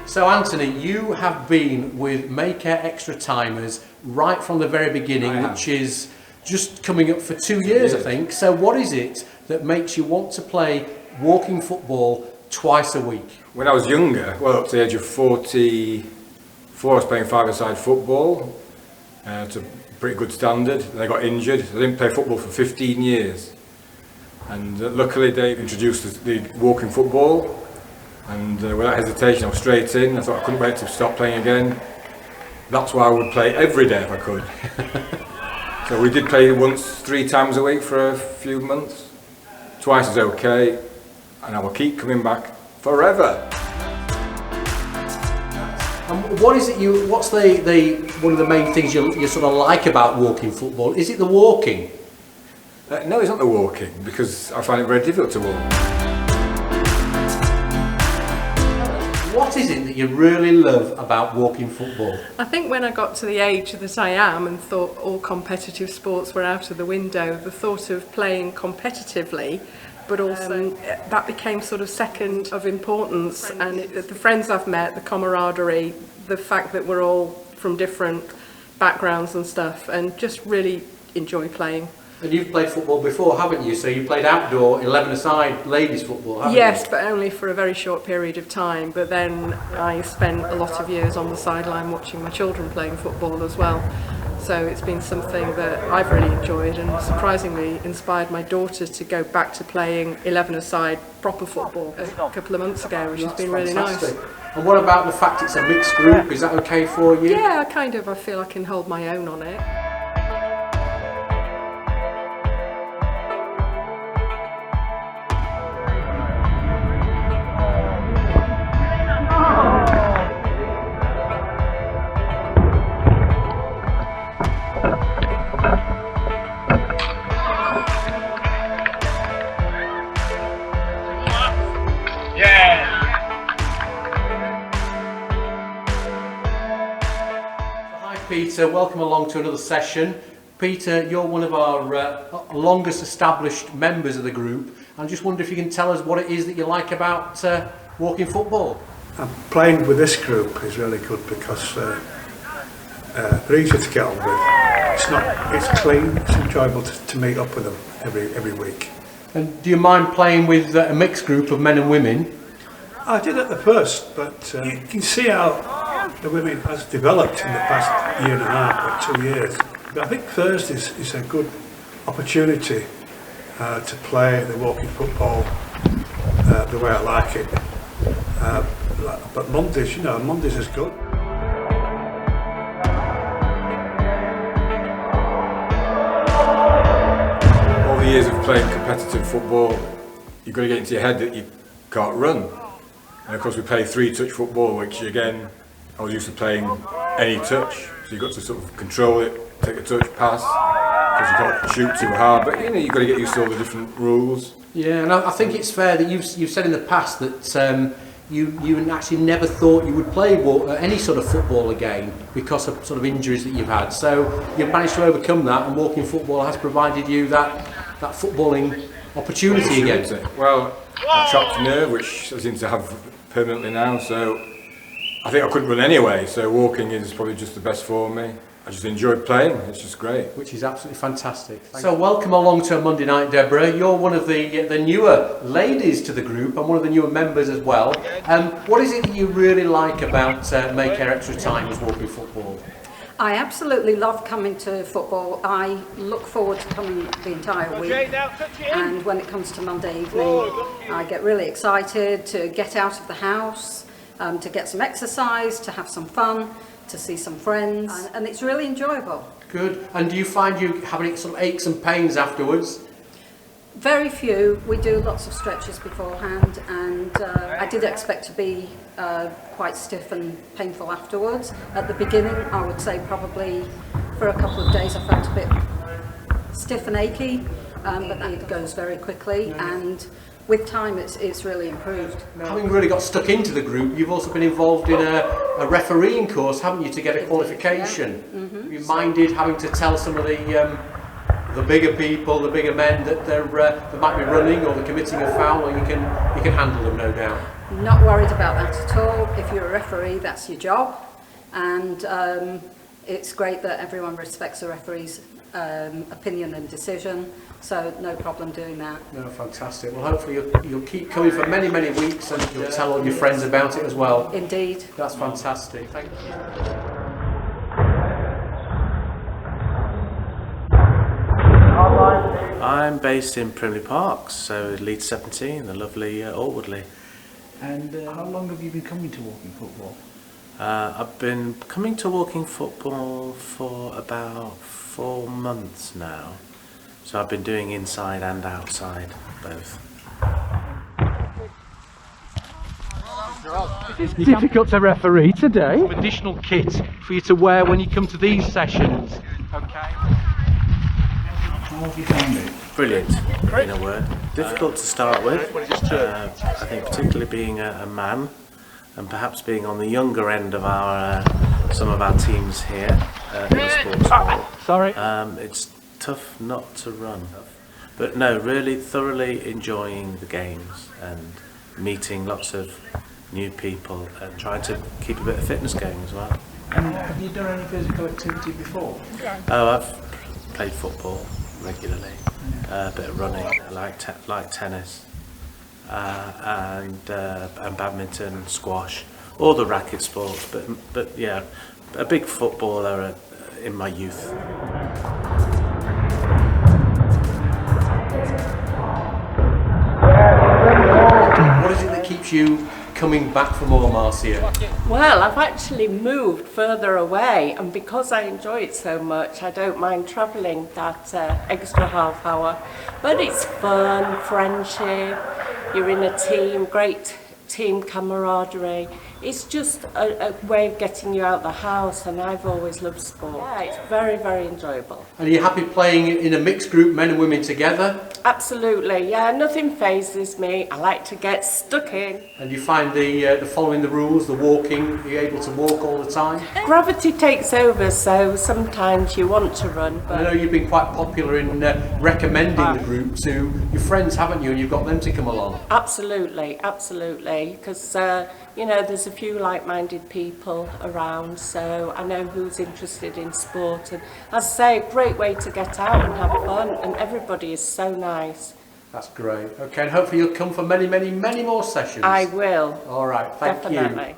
So Anthony, you have been with Mae Care Extra Timers right from the very beginning, which is just coming up for 2 years, I think. So what is it that makes you want to play walking football twice a week? When I was younger, well, up to the age of 44, I was playing five-a-side football to a pretty good standard. Then I got injured. I didn't play football for 15 years. And luckily Dave introduced the walking football, and without hesitation I was straight in. I thought I couldn't wait to stop playing again. That's why I would play every day if I could. So we did play once 3 times a week for a few months. Twice is okay, and I will keep coming back forever. And what is it what's one of the main things you sort of like about walking football? Is it the walking? No, it's not the walking, because I find it very difficult to walk. What is it that you really love about walking football? I think when I got to the age that I am and thought all competitive sports were out of the window, the thought of playing competitively, but also that became sort of second of importance, and the friends I've met, the camaraderie, the fact that we're all from different backgrounds and stuff, and just really enjoy playing. And you've played football before, haven't you? So you played outdoor 11-a-side ladies football, haven't you? Yes, but only for a very short period of time. But then I spent a lot of years on the sideline watching my children playing football as well. So it's been something that I've really enjoyed, and surprisingly inspired my daughter to go back to playing 11-a-side proper football a couple of months ago, which has been really nice. And what about the fact it's a mixed group? Is that okay for you? Yeah, I feel I can hold my own on it. Peter, welcome along to another session. Peter, you're one of our longest established members of the group. I just wonder if you can tell us what it is that you like about walking football. Playing with this group is really good because they're easy to get on with. It's clean, it's enjoyable to meet up with them every week. And do you mind playing with a mixed group of men and women? I did at the first, but you can see how the women has developed in the past year and a half or 2 years. But I think Thursdays is a good opportunity to play the walking football the way I like it. But Mondays, Mondays is good. All the years of playing competitive football, you've got to get into your head that you can't run. And of course we play 3-touch football, which again, I was used to playing any touch, so you've got to sort of control it, take a touch, pass, because you can't shoot too hard, but you've got to get used to all the different rules. Yeah, and I think it's fair that you've said in the past that you actually never thought you would play any sort of football again because of sort of injuries that you've had. So you've managed to overcome that, and walking football has provided you that footballing opportunity again. Well, I chopped a nerve, which I seem to have permanently now, so I think I couldn't run anyway, so walking is probably just the best for me. I just enjoy playing, it's just great. Which is absolutely fantastic. So welcome along to a Monday night, Deborah. You're one of the newer ladies to the group and one of the newer members as well. What is it that you really like about Mae Care Extra Timers walking football? I absolutely love coming to football. I look forward to coming the entire week, and when it comes to Monday evening I get really excited to get out of the house, to get some exercise, to have some fun, to see some friends, and it's really enjoyable. Good. And do you find you having sort of aches and pains afterwards? Very few. We do lots of stretches beforehand, and I did expect to be quite stiff and painful afterwards. At the beginning, I would say probably for a couple of days I felt a bit stiff and achy, but it goes very quickly, and with time it's really improved. Having really got stuck into the group, you've also been involved in a refereeing course, haven't you, to get a qualification? Yeah. Mm-hmm. You minded having to tell some of the bigger people, the bigger men, that they might be running or they're committing a foul, or you can handle them, no doubt. Not worried about that at all. If you're a referee, that's your job, and it's great that everyone respects the referee's opinion and decision, so no problem doing that. No, fantastic. Well, hopefully you'll keep coming for many, many weeks, and you'll tell all your friends about it as well. Indeed. That's fantastic. Thank you. I'm based in Primley Park, so Leeds 17, the lovely Alwoodley. And how long have you been coming to walking football? I've been coming to walking football for about 4 months now. So I've been doing inside and outside, both. It's difficult to referee today. Some additional kit for you to wear when you come to these sessions. Okay. How have you found it? Brilliant, in a word. Difficult to start with. I think particularly being a man, and perhaps being on the younger end of our some of our teams here in the sports hall. Sorry. It's tough not to run, but no, really thoroughly enjoying the games and meeting lots of new people and trying to keep a bit of fitness going as well. And have you done any physical activity before? Oh, I've played football regularly, a bit of running, I like tennis, and badminton, squash, all the racket sports. But yeah, a big footballer in my youth. What is it that keeps you coming back for more, Marcia? Well, I've actually moved further away, and because I enjoy it so much, I don't mind travelling that extra half hour. But it's fun, friendship, you're in a team, great team camaraderie. It's just a way of getting you out the house, and I've always loved sport. Yeah, it's very, very enjoyable. And are you happy playing in a mixed group, men and women together? Absolutely, yeah, nothing phases me. I like to get stuck in. And you find the following the rules, the walking, are you able to walk all the time? Gravity takes over, so sometimes you want to run. I know you've been quite popular in recommending the group to your friends, haven't you? And you've got them to come along. Absolutely, absolutely, because you know, there's a few like-minded people around, so I know who's interested in sport, and as I say, a great way to get out and have fun, and everybody is so nice. That's great. Okay, and hopefully you'll come for many, many, many more sessions. I will. All right, thank you. Definitely.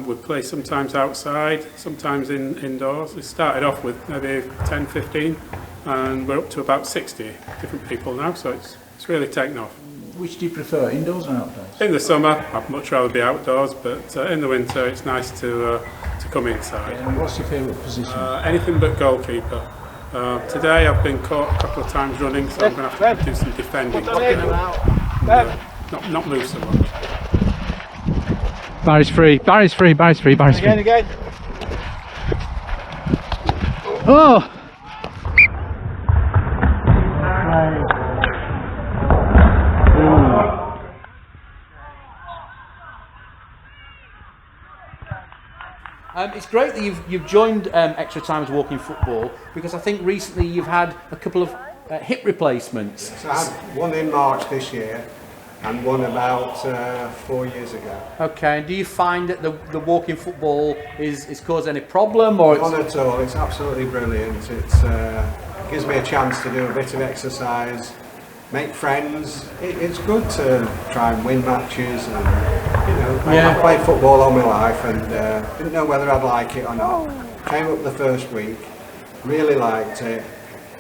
We play sometimes outside, sometimes indoors. We started off with maybe 10, 15, and we're up to about 60 different people now, so it's really taken off. Which do you prefer, indoors or outdoors? In the summer, I'd much rather be outdoors, but in the winter, it's nice to come inside. And what's your favourite position? Anything but goalkeeper. Today, I've been caught a couple of times running, so I'm going to have to do some defending. Not move so much. Barry's free, Barry's free, Barry's free, Barry's free. Again. Oh! It's great that you've joined Extra Times Walking Football, because I think recently you've had a couple of hip replacements. So I had one in March this year and one about 4 years ago. Okay, and do you find that the walking football is caused any problem, or None at all, it's absolutely brilliant. It gives me a chance to do a bit of exercise, make friends. It's good to try and win matches, and I played football all my life and didn't know whether I'd like it or not. Came up the first week, really liked it,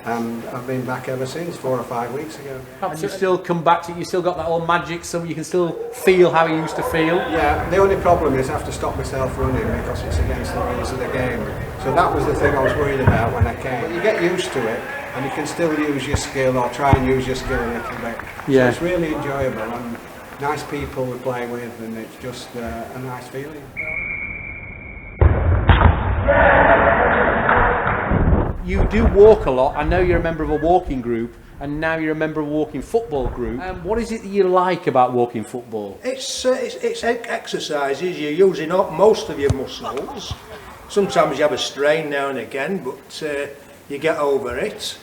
and I've been back ever since, 4 or 5 weeks ago. and you still come back to you still got that old magic, so you can still feel how you used to feel? Yeah, the only problem is I have to stop myself running because it's against the rules of the game. So that was the thing I was worried about when I came. But you get used to it, and you can still use your skill, or try and use your skill a little bit. Yeah. So it's really enjoyable, and nice people we play with, and it's just a nice feeling. You do walk a lot. I know you're a member of a walking group, and now you're a member of a walking football group. What is it that you like about walking football? It's exercises. You're using up most of your muscles. Sometimes you have a strain now and again, but you get over it.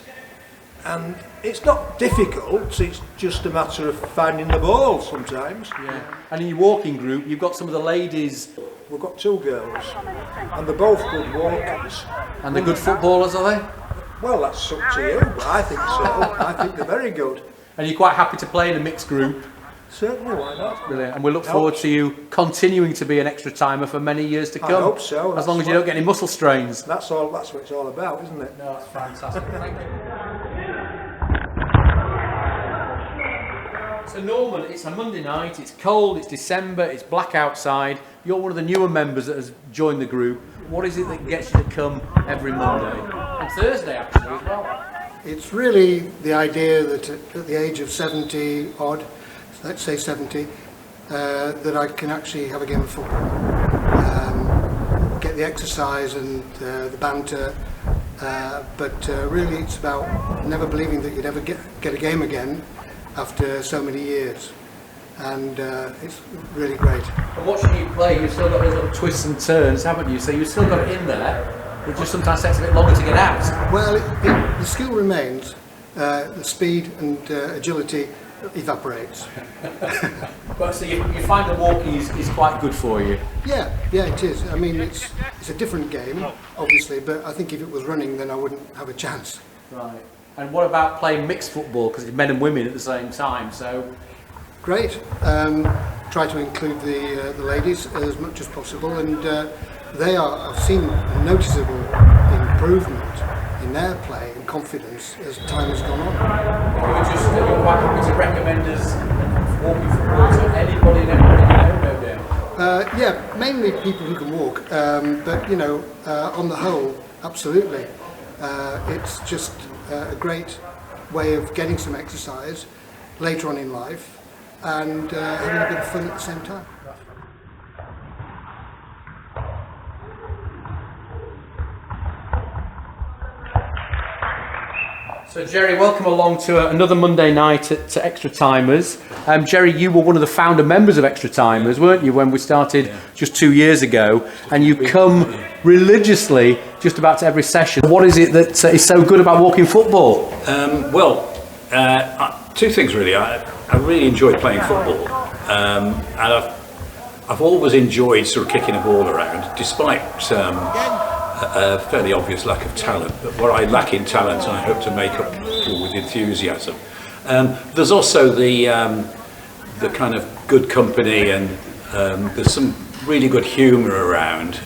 And It's not difficult, it's just a matter of finding the ball sometimes. Yeah. And in your walking group, you've got some of the ladies. We've got 2 girls, and they're both good walkers. And they're good footballers, are they? Well, that's up to you, but I think so. I think they're very good. And you're quite happy to play in a mixed group? Certainly, why not? Brilliant. And we look forward to you continuing to be an extra timer for many years to come. I hope so. As long as you don't get any muscle strains. That's what it's all about, isn't it? No, it's fantastic. Thank you. So Norman, it's a Monday night, it's cold, it's December, it's black outside. You're one of the newer members that has joined the group. What is it that gets you to come every Monday? And Thursday actually as well. It's really the idea that at the age of 70 odd, let's say 70, that I can actually have a game of football. Get the exercise and the banter, but really it's about never believing that you'd ever get a game again after so many years. And it's really great. And watching you play, you've still got those little twists and turns, haven't you? So you've still got it in there. It just sometimes takes a bit longer to get out. Well, the skill remains. The speed and agility evaporates. But so you find the walking is quite good for you? Yeah, it is. I mean, it's a different game, obviously, but I think if it was running, then I wouldn't have a chance. Right. And what about playing mixed football? Because it's men and women at the same time, so... Great. Try to include the ladies as much as possible, and I've seen a noticeable improvement in their play and confidence as time has gone on. You're quite happy to recommend us walking football to anybody and everybody you know, no doubt? Yeah, mainly people who can walk, but you know, on the whole, absolutely. It's just a great way of getting some exercise later on in life and having a bit of fun at the same time. So Jerry, welcome along to another Monday night at Extra Timers. Jerry, you were one of the founder members of Extra Timers, weren't you, when we started just 2 years ago? And you come religiously just about to every session. What is it that is so good about walking football? Two things really. I really enjoy playing football, and I've always enjoyed sort of kicking a ball around, despite a fairly obvious lack of talent. But what I lack in talent, I hope to make up for with enthusiasm. There's also the kind of good company, and there's some really good humour around.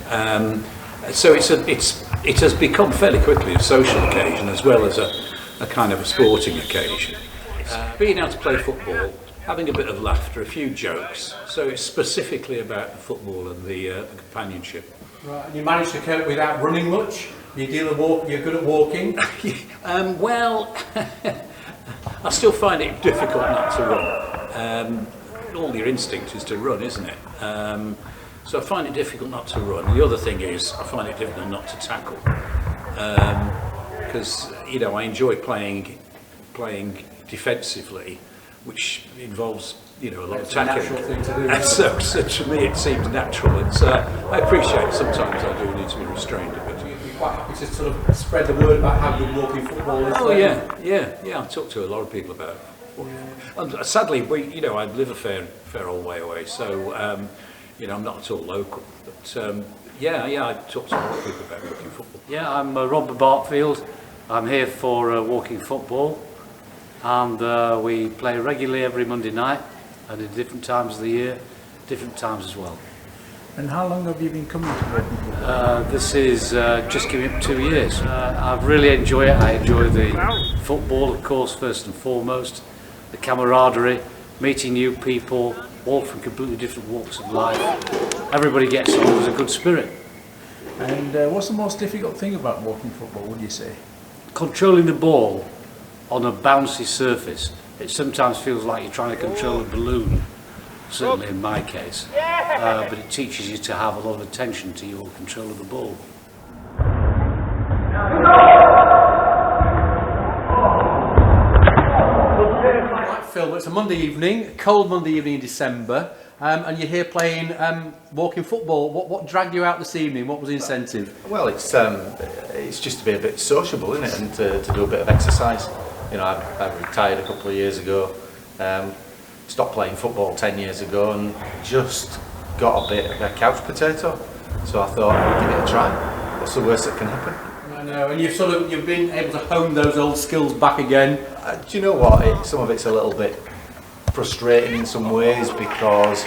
So it has become fairly quickly a social occasion as well as a kind of a sporting occasion. Being able to play football, having a bit of laughter, a few jokes. So it's specifically about the football and the companionship. Right. And you manage to cope without running much? You're good at walking? Well, I still find it difficult not to run. All your instinct is to run, isn't it? So I find it difficult not to run. The other thing is I find it difficult not to tackle. Because, you know, I enjoy playing defensively, which involves, you know, a lot of tackling. Natural thing to do. And so to me it seems natural, and so I appreciate sometimes I do need to be restrained a bit. You're quite happy to sort of spread the word about how good walking football is. Oh yeah. I talk to a lot of people about it. And sadly, I live a fair old way away, so I'm not at all local. But I talk to a lot of people about walking football. Yeah, I'm Robert Bartfield. I'm here for walking football, and we play regularly every Monday night, and at different times of the year, different times as well. And how long have you been coming to walking football? This is just coming up 2 years. I really enjoy it. I enjoy the football, of course, first and foremost, the camaraderie, meeting new people, all from completely different walks of life. Everybody gets on with a good spirit. And what's the most difficult thing about walking football, would you say? Controlling the ball on a bouncy surface. It sometimes feels like you're trying to control a balloon, certainly in my case, but it teaches you to have a lot of attention to your control of the ball. Right, Phil, it's a Monday evening, a cold Monday evening in December, and you're here playing walking football. What dragged you out this evening? What was the incentive? Well, it's just to be a bit sociable, isn't it, and to do a bit of exercise. You know, I retired a couple of years ago, stopped playing football 10 years ago, and just got a bit of a couch potato. So I thought, I'll give it a try. What's the worst that can happen? I know, and you've been able to hone those old skills back again. Do you know what? Some of it's a little bit frustrating in some ways, because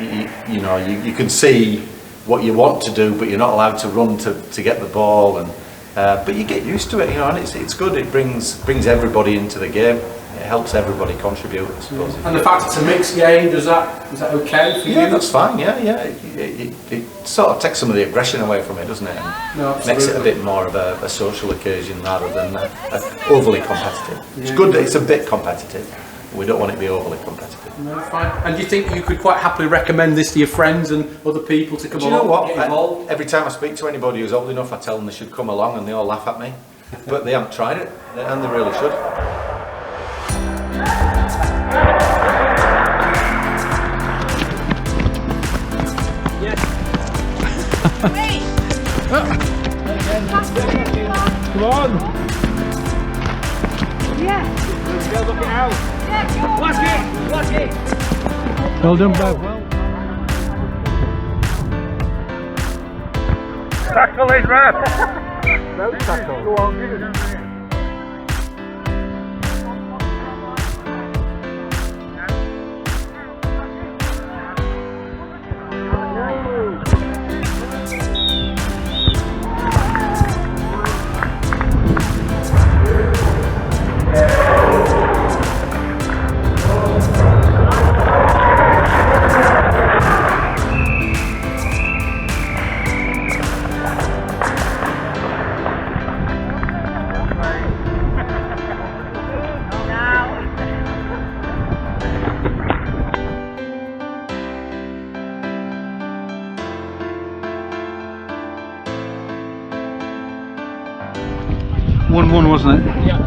you know you can see what you want to do, but you're not allowed to run to get the ball, and but you get used to it, you know, and it's good. It brings everybody into the game. It helps everybody contribute, I suppose. And the fact it's a mixed game, is that okay for you? Yeah, that's fine. Yeah. It sort of takes some of the aggression away from it, doesn't it? And makes it a bit more of a social occasion rather than overly competitive. It's good that it's a bit competitive. We don't want it to be overly competitive. No, fine. And do you think you could quite happily recommend this to your friends and other people to come along and get involved? Every time I speak to anybody who's old enough, I tell them they should come along, and they all laugh at me. But they haven't tried it, and they really should. Come on! Yeah! Let's go, look it out! Yeah, Lucky! Well done, Bev. Well. Tackle it, ref! No tackle. Go on, give it. Wasn't it? Yeah.